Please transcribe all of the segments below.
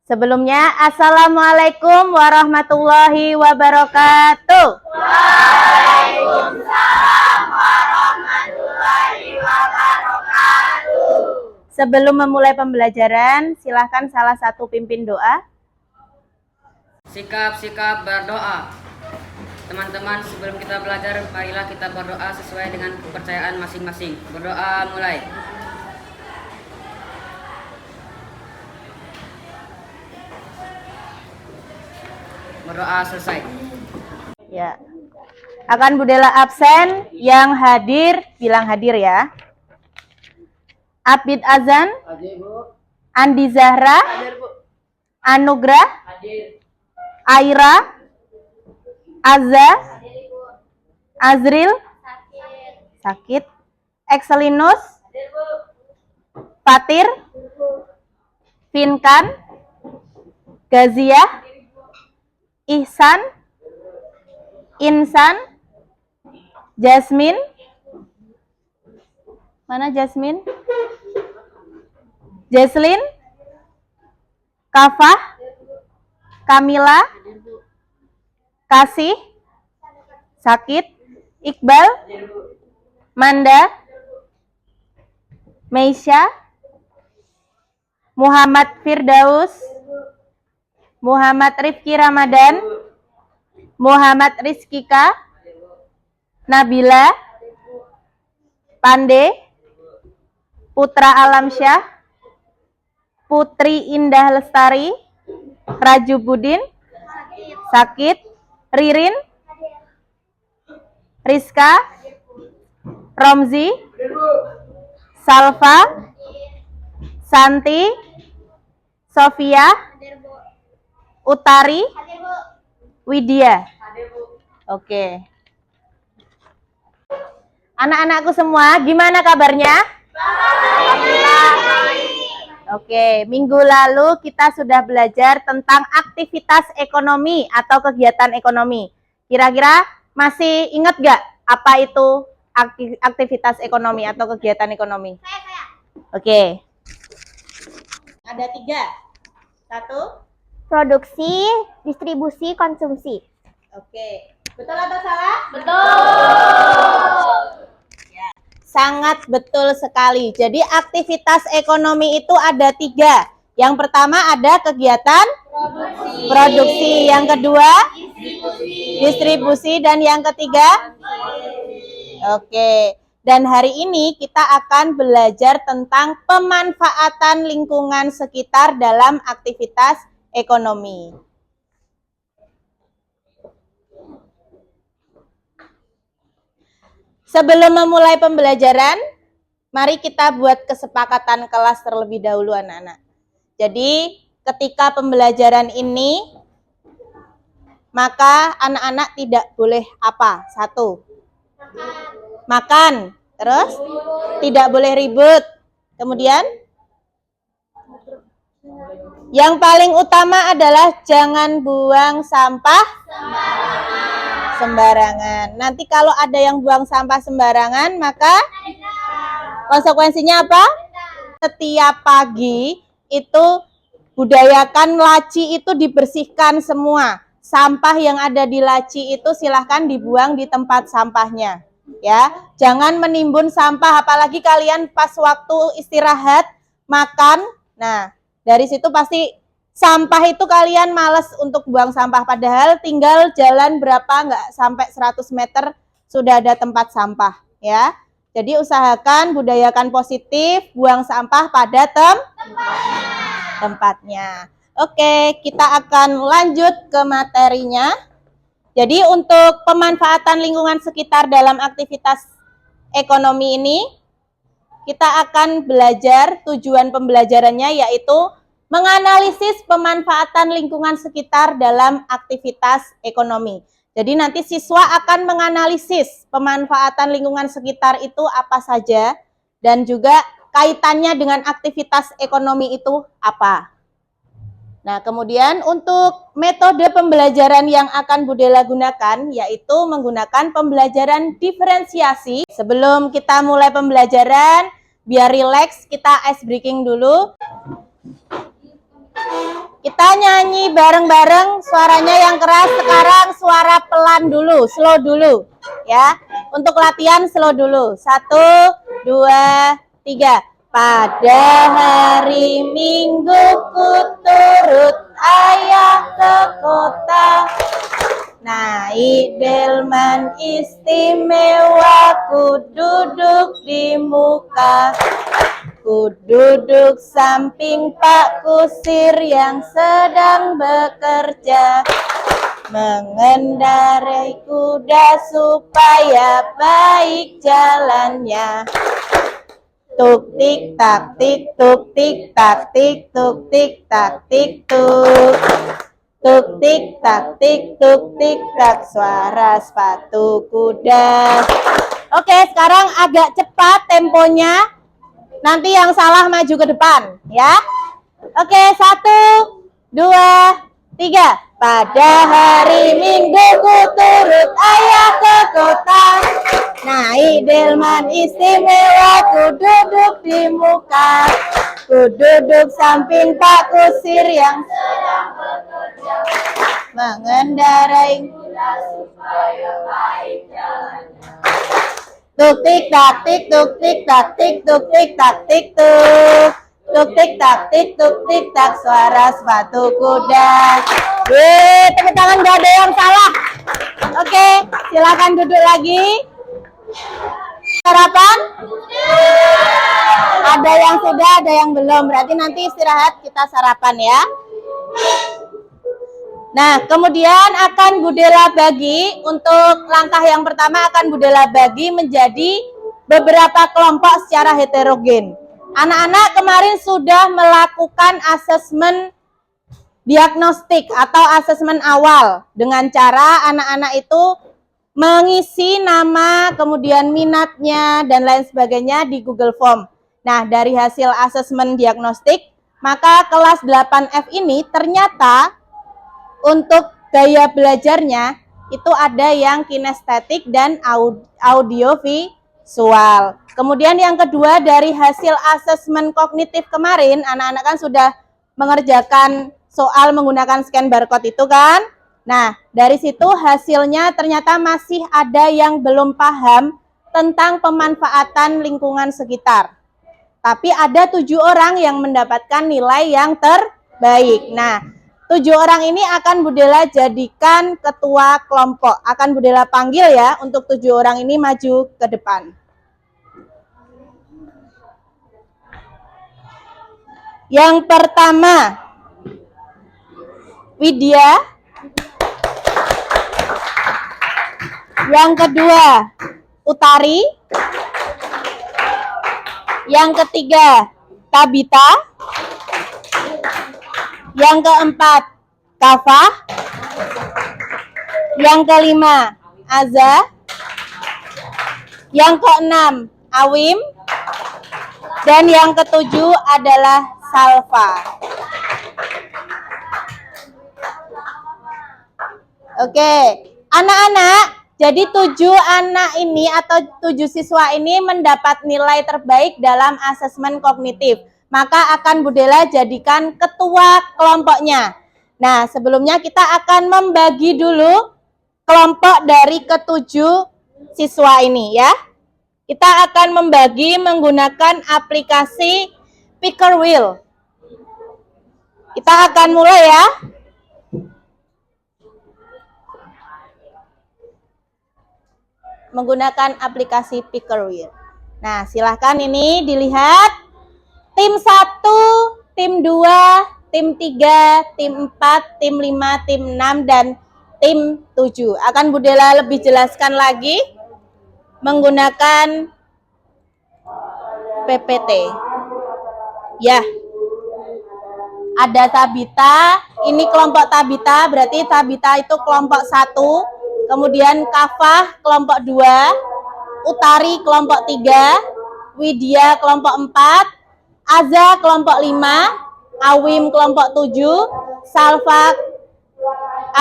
Sebelumnya, Assalamualaikum warahmatullahi wabarakatuh. Waalaikumsalam warahmatullahi wabarakatuh. Sebelum memulai pembelajaran, silahkan salah satu pimpin doa. Sikap-sikap berdoa. Teman-teman, sebelum kita belajar, marilah kita berdoa sesuai dengan kepercayaan masing-masing. Berdoa mulai. Berdoa selesai. Ya. Akan budela absen, yang hadir bilang hadir ya. Abid Azan, Hadir, Bu. Andi Zahra, Hadir, Bu. Anugrah, Hadir. Aira, Azza, Azril, sakit, Excelinus, Fatir, Finkan, Gaziah, Ihsan, Insan, Jasmine, mana Jasmine? Jesslyn, Kafah, Kamila, Kasih, Sakit, Iqbal, Manda, Meisha, Muhammad Firdaus, Muhammad Rifki Ramadan, Muhammad Rizkika, Nabila, Pande, Putra Alamsyah, Putri Indah Lestari, Raju Budin, Sakit, Ririn, Rizka, Romzi, Salva, Santi, Sofia, Utari, Widya. Oke. Anak-anakku semua, gimana kabarnya? Oke, minggu lalu kita sudah belajar tentang aktivitas ekonomi atau kegiatan ekonomi. Kira-kira masih ingat gak apa itu aktivitas ekonomi atau kegiatan ekonomi? Oke. Ada 3. 1. Produksi, distribusi, konsumsi. Oke. Betul atau salah? Betul. Ya. Sangat betul sekali. Jadi aktivitas ekonomi itu ada 3. Yang pertama ada kegiatan produksi. Yang kedua distribusi. Dan yang ketiga oke. Dan hari ini kita akan belajar tentang pemanfaatan lingkungan sekitar dalam aktivitas ekonomi. Sebelum memulai pembelajaran, mari kita buat kesepakatan kelas terlebih dahulu anak-anak. Jadi, ketika pembelajaran ini, maka anak-anak tidak boleh apa? 1. Makan. Terus? Tidak boleh ribut. Kemudian? Yang paling utama adalah jangan buang sampah sembarangan. Nanti kalau ada yang buang sampah sembarangan, maka konsekuensinya apa? Setiap pagi itu budayakan laci itu dibersihkan semua. Sampah yang ada di laci itu silahkan dibuang di tempat sampahnya. Ya, jangan menimbun sampah, apalagi kalian pas waktu istirahat makan. Nah, dari situ pasti sampah itu kalian males untuk buang sampah, padahal tinggal jalan berapa, nggak sampai 100 meter sudah ada tempat sampah ya. Jadi usahakan budayakan positif, buang sampah pada tempatnya. Oke, kita akan lanjut ke materinya. Jadi untuk pemanfaatan lingkungan sekitar dalam aktivitas ekonomi ini, kita akan belajar tujuan pembelajarannya yaitu menganalisis pemanfaatan lingkungan sekitar dalam aktivitas ekonomi. Jadi nanti siswa akan menganalisis pemanfaatan lingkungan sekitar itu apa saja dan juga kaitannya dengan aktivitas ekonomi itu apa. Nah, kemudian untuk metode pembelajaran yang akan Budela gunakan yaitu menggunakan pembelajaran diferensiasi. Sebelum kita mulai pembelajaran, biar rileks, kita ice breaking dulu. Kita nyanyi bareng-bareng, suaranya yang keras. Sekarang suara pelan dulu, slow dulu. Ya, untuk latihan slow dulu. 1, 2, 3. Pada hari Minggu ku turut ayah ke kota. Naik delman istimewa, ku duduk di muka. Ku duduk samping Pak Kusir yang sedang bekerja, mengendarai kuda supaya baik jalannya. Tuk tik tak tik tuk tik tak tik tuk tik tak tik tuk. Tuk tik tak tik tuk tik tak, suara sepatu kuda. Oke, sekarang agak cepat temponya. Nanti yang salah maju ke depan, ya. Oke, 1, 2, 3. Pada hari Minggu ku turut ayah ke kota. Naik delman istimewa, ku duduk di muka. Ku duduk samping Pak Kusir yang sedang bekerja, mengendarai kuda supaya baik jalannya. Tuk tik tak tik tuk tik tak tik tuk tik tak tik tuk. Tuk tik tak tik tuk tik tak, suara sepatu kuda. Tepuk tangan, gak ada yang salah. Oke, silakan duduk lagi. Sarapan? Ada yang sudah, ada yang belum. Berarti nanti istirahat kita sarapan ya. Nah, kemudian akan Budela bagi, untuk langkah yang pertama akan Budela bagi menjadi beberapa kelompok secara heterogen. Anak-anak kemarin sudah melakukan asesmen diagnostik atau asesmen awal dengan cara anak-anak itu mengisi nama, kemudian minatnya, dan lain sebagainya di Google Form. Nah, dari hasil asesmen diagnostik, maka kelas 8F ini ternyata untuk gaya belajarnya itu ada yang kinestetik dan audiovisual. Kemudian yang kedua, dari hasil asesmen kognitif kemarin, anak-anak kan sudah mengerjakan soal menggunakan scan barcode itu kan. Nah, dari situ hasilnya ternyata masih ada yang belum paham tentang pemanfaatan lingkungan sekitar. Tapi ada 7 orang yang mendapatkan nilai yang terbaik. Nah, 7 orang ini akan Budela jadikan ketua kelompok. Akan Budela panggil ya, untuk 7 orang ini maju ke depan. Yang pertama, Widya. Yang kedua, Utari. Yang ketiga, Tabita. Yang keempat, Kafah. Yang kelima, Aza. Yang keenam, Awim. Dan yang ketujuh adalah Salva. Oke, anak-anak, jadi 7 anak ini atau 7 siswa ini mendapat nilai terbaik dalam asesmen kognitif. Maka akan Budela jadikan ketua kelompoknya. Nah, sebelumnya kita akan membagi dulu kelompok dari ke-7 siswa ini ya. Kita akan membagi menggunakan aplikasi Picker Wheel. Kita akan mulai ya. Menggunakan aplikasi Picker Wheel. Nah, silahkan ini dilihat. Tim 1, tim 2, tim 3, tim 4, tim 5, tim 6, dan tim 7. Akan Budela lebih jelaskan lagi menggunakan PPT. Ya, ada Tabita, ini kelompok Tabita, berarti Tabita itu kelompok 1, kemudian Kafah kelompok 2, Utari kelompok 3, Widya kelompok 4, Aza kelompok 5, Awim kelompok 7, Salva,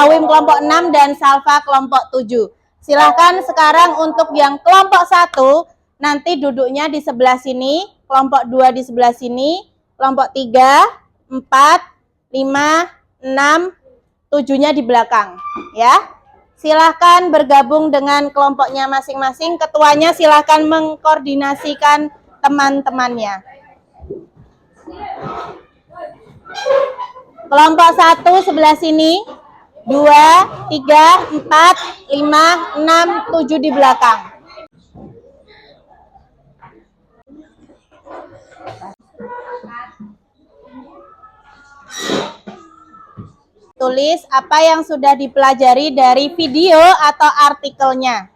Awim kelompok 6, dan Salva kelompok 7. Silahkan sekarang untuk yang kelompok 1, nanti duduknya di sebelah sini, kelompok 2 di sebelah sini, kelompok 3, 4, 5, 6, 7-nya di belakang, ya. Silahkan bergabung dengan kelompoknya masing-masing. Ketuanya silahkan mengkoordinasikan teman-temannya. Kelompok 1 sebelah sini, 2, 3, 4, 5, 6, 7 di belakang. Tulis apa yang sudah dipelajari dari video atau artikelnya.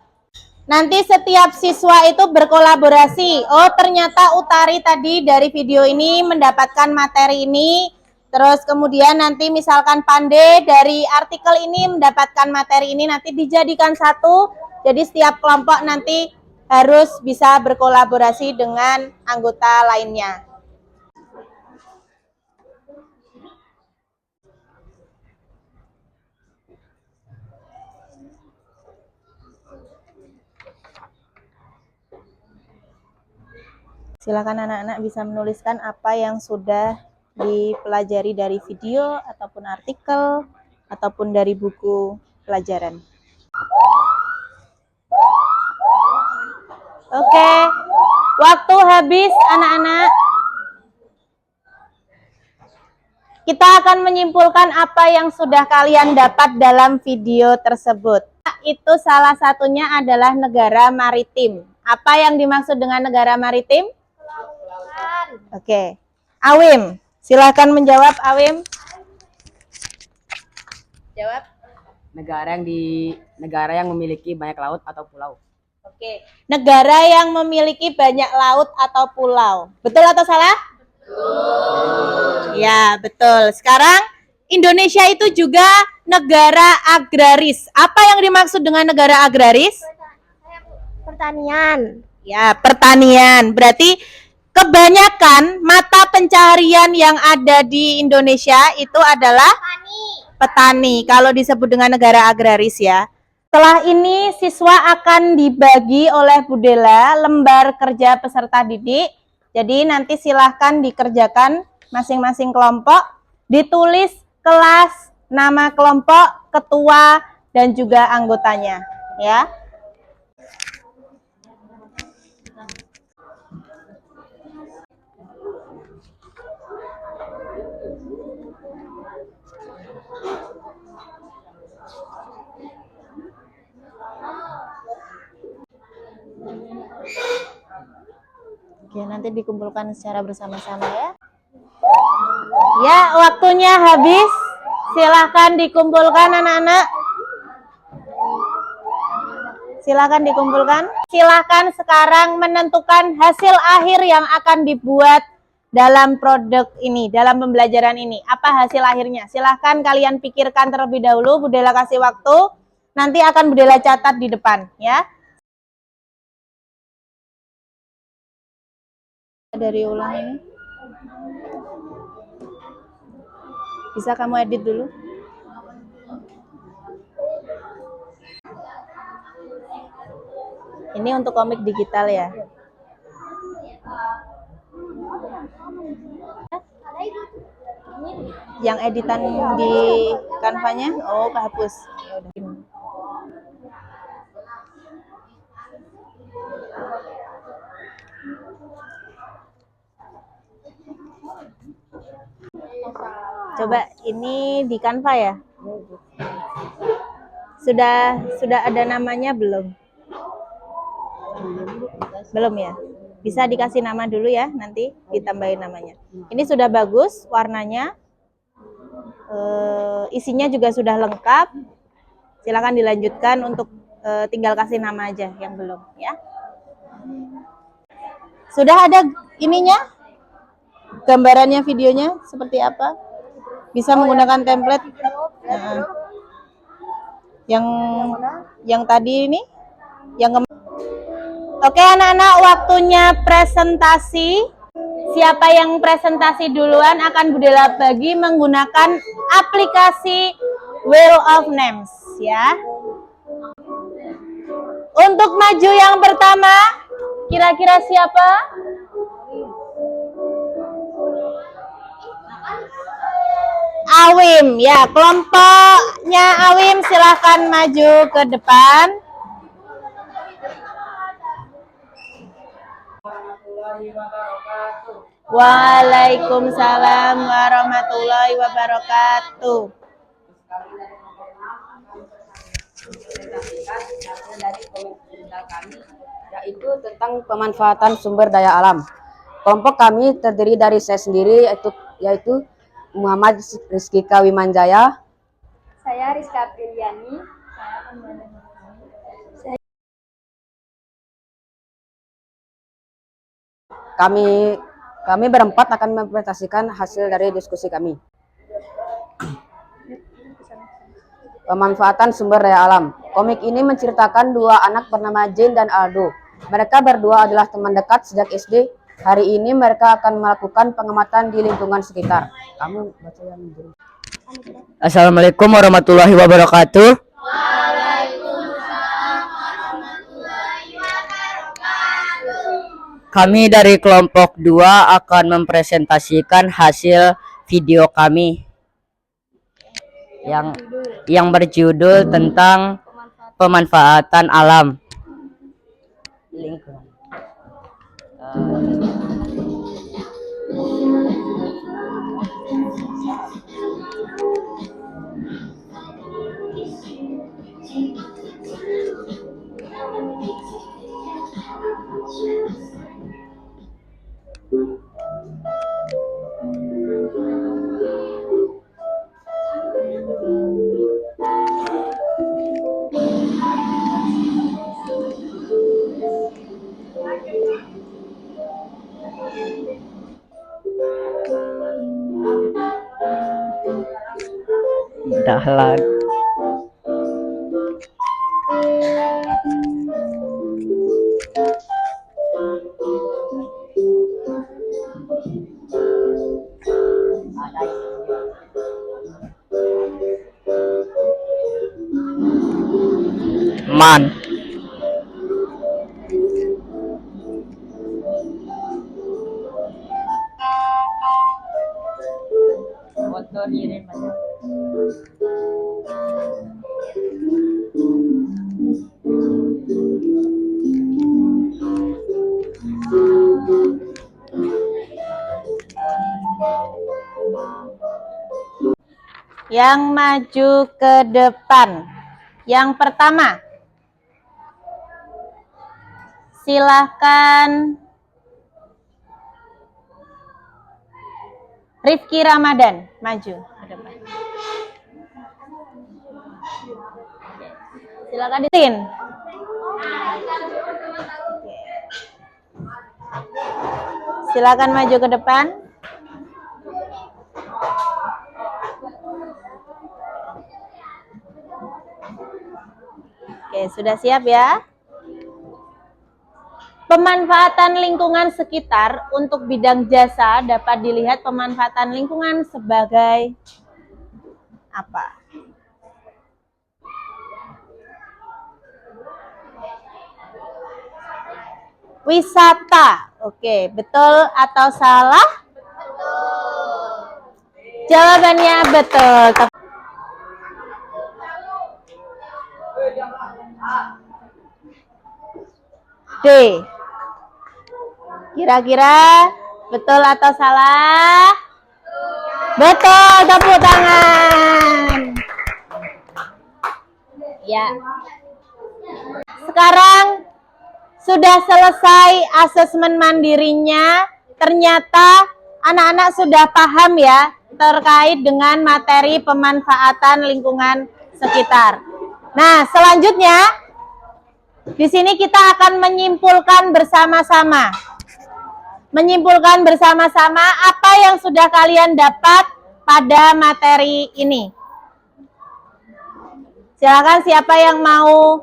Nanti setiap siswa itu berkolaborasi. Oh, ternyata Utari tadi dari video ini mendapatkan materi ini. Terus kemudian nanti misalkan Pande dari artikel ini mendapatkan materi ini, nanti dijadikan satu. Jadi setiap kelompok nanti harus bisa berkolaborasi dengan anggota lainnya. Silakan anak-anak bisa menuliskan apa yang sudah dipelajari dari video ataupun artikel ataupun dari buku pelajaran. Oke, waktu habis anak-anak. Kita akan menyimpulkan apa yang sudah kalian dapat dalam video tersebut. Itu salah satunya adalah negara maritim. Apa yang dimaksud dengan negara maritim? Oke, Awim, silakan menjawab. Awim, jawab. Negara yang memiliki banyak laut atau pulau. Oke, negara yang memiliki banyak laut atau pulau. Betul atau salah? Betul. Ya, betul. Sekarang Indonesia itu juga negara agraris. Apa yang dimaksud dengan negara agraris? Pertanian. Ya, pertanian. Berarti kebanyakan mata pencaharian yang ada di Indonesia itu adalah petani. Kalau disebut dengan negara agraris ya. Setelah ini siswa akan dibagi oleh Bu Dela lembar kerja peserta didik. Jadi nanti silahkan dikerjakan masing-masing kelompok. Ditulis kelas, nama kelompok, ketua, dan juga anggotanya. Ya. Oke, nanti dikumpulkan secara bersama-sama ya. Ya, waktunya habis. Silahkan dikumpulkan anak-anak. Silahkan dikumpulkan. Silahkan sekarang menentukan hasil akhir yang akan dibuat dalam produk ini, dalam pembelajaran ini. Apa hasil akhirnya? Silahkan kalian pikirkan terlebih dahulu. Bu Dela kasih waktu. Nanti akan Bu Dela catat di depan ya. Dari ulang ini bisa kamu edit dulu. Ini untuk komik digital ya. Yang editan di Canva-nya, oh kehapus. Ya udah. Coba ini di Canva ya? Sudah ada namanya belum? Belum ya? Bisa dikasih nama dulu ya, nanti ditambahin namanya. Ini sudah bagus warnanya. Isinya juga sudah lengkap. Silakan dilanjutkan untuk tinggal kasih nama aja yang belum ya. Sudah ada ininya? Gambarannya, videonya seperti apa? Bisa menggunakan template. Nah, yang tadi ini, Oke anak-anak, waktunya presentasi. Siapa yang presentasi duluan akan Bu Dela bagi menggunakan aplikasi Wheel of Names ya. Untuk maju yang pertama, kira-kira siapa? Awim. Ya, kelompoknya Awim silahkan maju ke depan. Waalaikumsalam warahmatullahi wabarakatuh. Dari kelompok kami yaitu tentang pemanfaatan sumber daya alam. Kelompok kami terdiri dari saya sendiri yaitu Muhammad Rizky Kawimanjaya. Saya Rizka Apriliani. Kami berempat akan mempresentasikan hasil dari diskusi kami. Pemanfaatan sumber daya alam. Komik ini menceritakan dua anak bernama Jane dan Aldo. Mereka berdua adalah teman dekat sejak SD. Hari ini mereka akan melakukan pengamatan di lingkungan sekitar. Kamu baca yang ini. Assalamualaikum warahmatullahi wabarakatuh. Kami dari kelompok 2 akan mempresentasikan hasil video kami yang berjudul tentang pemanfaatan alam. Lingkungan. Dahlan. Man. Yang maju ke depan. Yang pertama, silahkan Rifki Ramadan maju ke depan. Silakan Ditin. Silakan maju ke depan. Oke, sudah siap ya? Pemanfaatan lingkungan sekitar untuk bidang jasa dapat dilihat pemanfaatan lingkungan sebagai apa? Wisata. Oke, betul atau salah? Betul. Jawabannya betul. D. Kira-kira betul atau salah? Betul, tepuk tangan. Ya. Sekarang sudah selesai asesmen mandirinya. Ternyata anak-anak sudah paham ya terkait dengan materi pemanfaatan lingkungan sekitar. Nah, selanjutnya di sini kita akan menyimpulkan bersama-sama. Menyimpulkan bersama-sama apa yang sudah kalian dapat pada materi ini. Silakan siapa yang mau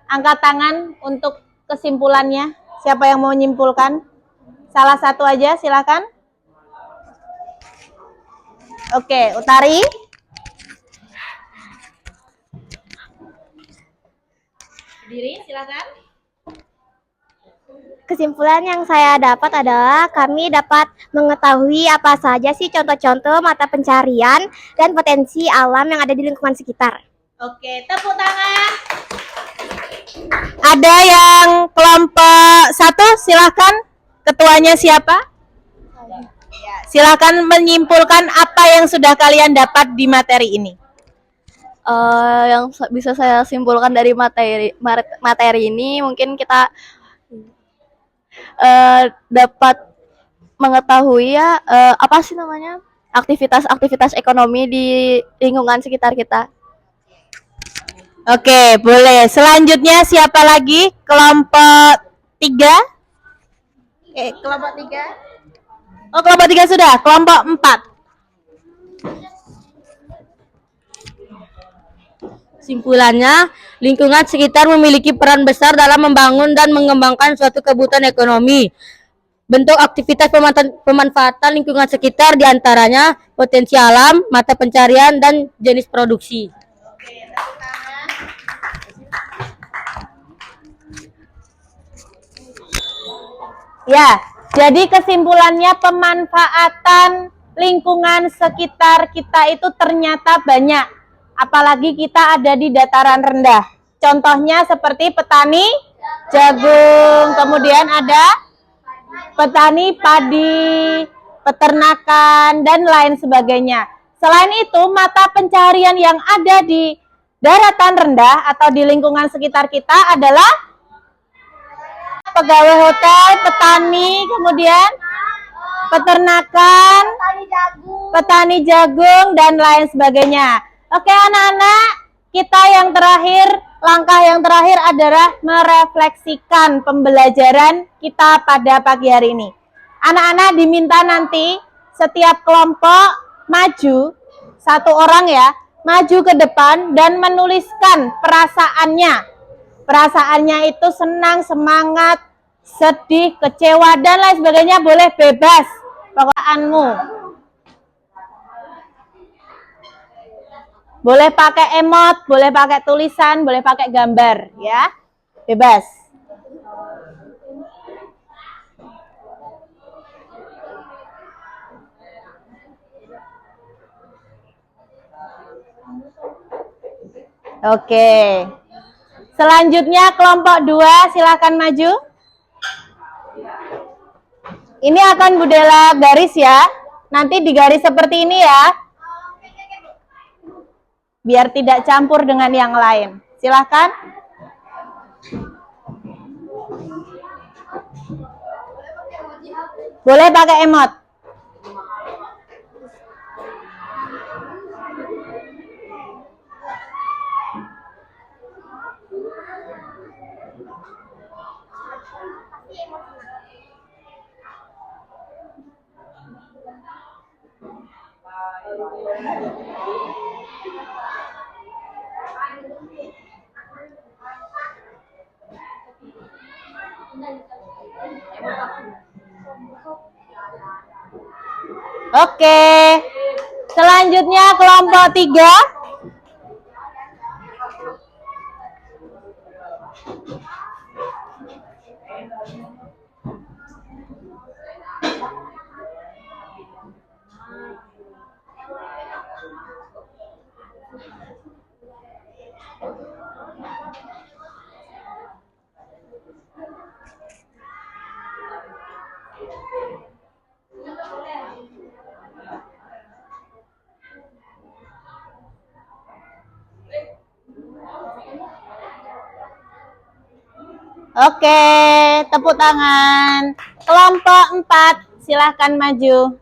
angkat tangan untuk kesimpulannya. Siapa yang mau menyimpulkan? Salah satu aja, silakan. Oke, Utari. Berdiri, silakan. Kesimpulan yang saya dapat adalah kami dapat mengetahui apa saja sih contoh-contoh mata pencarian dan potensi alam yang ada di lingkungan sekitar. Oke, tepuk tangan. Ada yang kelompok 1, silahkan. Ketuanya siapa? Ya, silahkan menyimpulkan apa yang sudah kalian dapat di materi ini. Yang bisa saya simpulkan dari materi ini mungkin kita dapat mengetahui ya apa sih namanya aktivitas-aktivitas ekonomi di lingkungan sekitar kita. Oke, boleh. Selanjutnya siapa lagi? Kelompok 3? Kelompok 3? Oh, kelompok 3 sudah. Kelompok 4. Kesimpulannya, lingkungan sekitar memiliki peran besar dalam membangun dan mengembangkan suatu kebutuhan ekonomi. Bentuk aktivitas pemanfaatan lingkungan sekitar diantaranya potensi alam, mata pencarian, dan jenis produksi. Ya, jadi kesimpulannya pemanfaatan lingkungan sekitar kita itu ternyata banyak. Apalagi kita ada di dataran rendah. Contohnya seperti petani jagung, kemudian ada petani padi, peternakan, dan lain sebagainya. Selain itu, mata pencarian yang ada di daratan rendah atau di lingkungan sekitar kita adalah pegawai hotel, petani, kemudian peternakan, petani jagung, dan lain sebagainya. Oke anak-anak, kita yang terakhir, langkah yang terakhir adalah merefleksikan pembelajaran kita pada pagi hari ini. Anak-anak diminta nanti setiap kelompok maju, 1 orang ya, maju ke depan dan menuliskan perasaannya. Perasaannya itu senang, semangat, sedih, kecewa, dan lain sebagainya, boleh bebas perasaanmu. Boleh pakai emot, boleh pakai tulisan, boleh pakai gambar, ya. Bebas. Oke. Selanjutnya kelompok 2, silakan maju. Ini akan Budela garis ya. Nanti digaris seperti ini ya. Biar tidak campur dengan yang lain. Silakan. Boleh pakai emot. Oke. Selanjutnya kelompok 3. Oke, tepuk tangan. Kelompok 4, silahkan maju.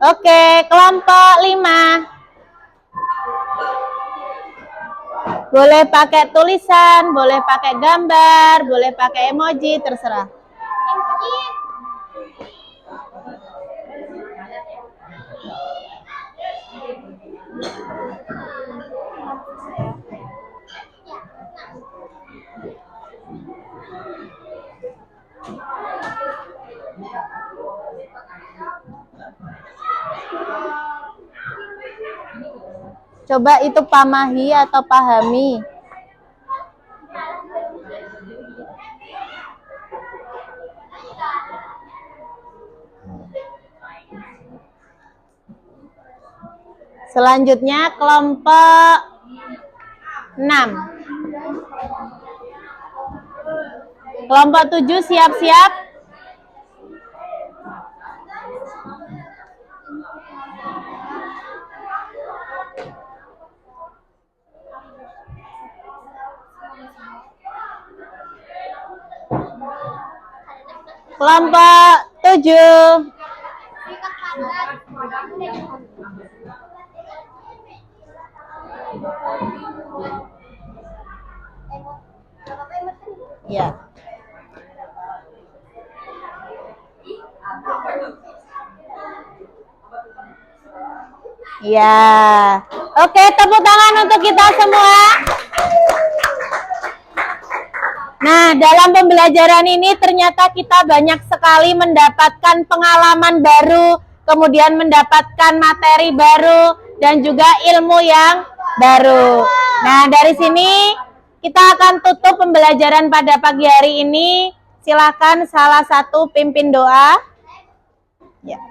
Oke, kelompok 5. Boleh pakai tulisan, boleh pakai gambar, boleh pakai emoji, terserah. Coba itu pamahi atau pahami. Selanjutnya kelompok 6. Kelompok 7 siap-siap. Kelompok 7. Ya. Ya. Oke, tepuk tangan untuk kita semua. Nah, dalam pembelajaran ini ternyata kita banyak sekali mendapatkan pengalaman baru, kemudian mendapatkan materi baru, dan juga ilmu yang baru. Nah, dari sini kita akan tutup pembelajaran pada pagi hari ini. Silakan salah satu pimpin doa. Ya.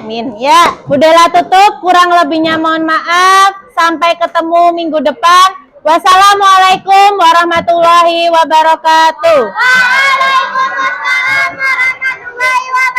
Amin. Ya, udahlah tutup. Kurang lebihnya mohon maaf. Sampai ketemu minggu depan. Wassalamualaikum warahmatullahi wabarakatuh. Waalaikumsalam warahmatullahi wabarakatuh.